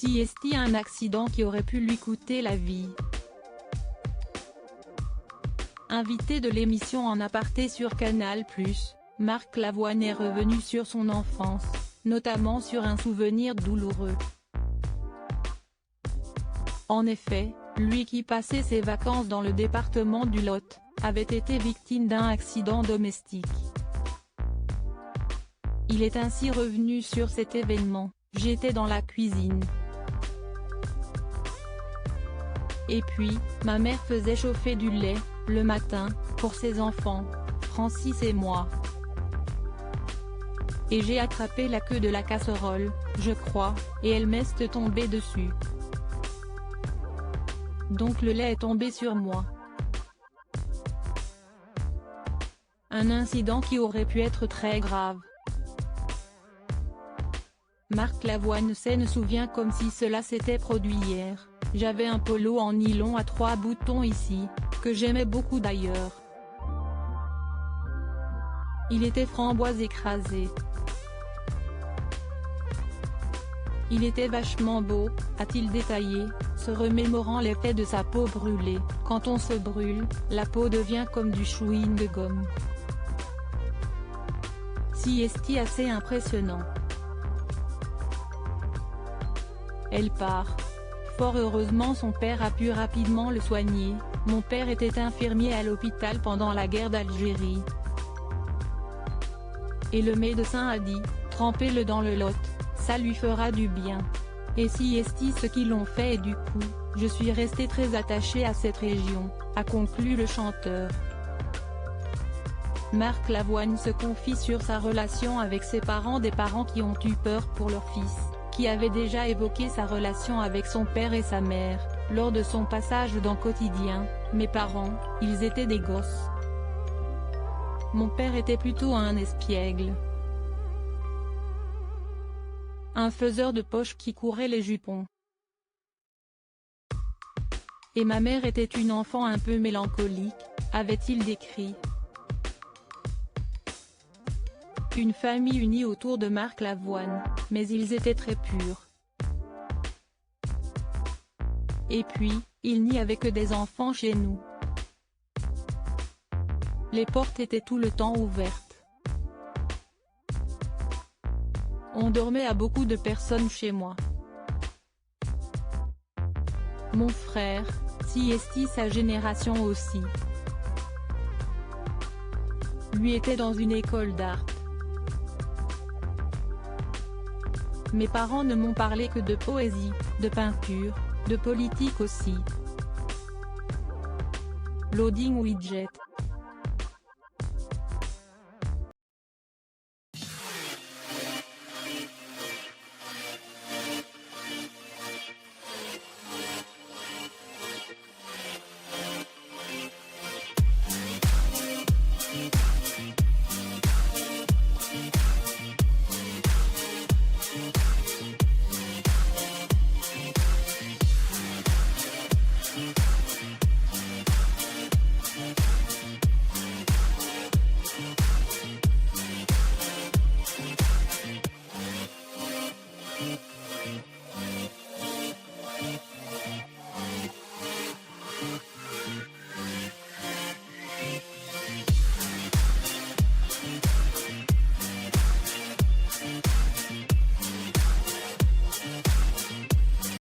Si est un accident qui aurait pu lui coûter la vie. Invité de l'émission En aparté sur Canal+, Marc Lavoine est revenu sur son enfance, notamment sur un souvenir douloureux. En effet, lui qui passait ses vacances dans le département du Lot, avait été victime d'un accident domestique. Il est ainsi revenu sur cet événement: « J'étais dans la cuisine. Et puis, ma mère faisait chauffer du lait, le matin, pour ses enfants, Francis et moi. Et j'ai attrapé la queue de la casserole, je crois, et elle m'est tombée dessus. Donc le lait est tombé sur moi. » Un incident qui aurait pu être très grave. Marc Lavoine se souvient comme si cela s'était produit hier: « J'avais un polo en nylon à 3 boutons ici, que j'aimais beaucoup d'ailleurs. Il était framboise écrasée. Il était vachement beau », a-t-il détaillé, se remémorant l'effet de sa peau brûlée. « Quand on se brûle, la peau devient comme du chewing-gum. Si est assez impressionnant. Elle part. Fort heureusement son père a pu rapidement le soigner. Mon père était infirmier à l'hôpital pendant la guerre d'Algérie. Et le médecin a dit, trempez-le dans le Lot, ça lui fera du bien. Et si est ce qu'ils l'ont fait et du coup, je suis resté très attaché à cette région », a conclu le chanteur. Marc Lavoine se confie sur sa relation avec ses parents, des parents qui ont eu peur pour leur fils, qui avait déjà évoqué sa relation avec son père et sa mère, lors de son passage dans Quotidien. « Mes parents, ils étaient des gosses. Mon père était plutôt un espiègle. Un faiseur de poche qui courait les jupons. Et ma mère était une enfant un peu mélancolique », avait-il décrit. Une famille unie autour de Marc Lavoine, mais ils étaient très purs. Et puis, il n'y avait que des enfants chez nous. Les portes étaient tout le temps ouvertes. On dormait à beaucoup de personnes chez moi. Mon frère, si est sa génération aussi. Lui était dans une école d'art. Mes parents ne m'ont parlé que de poésie, de peinture, de politique aussi. Loading Widget.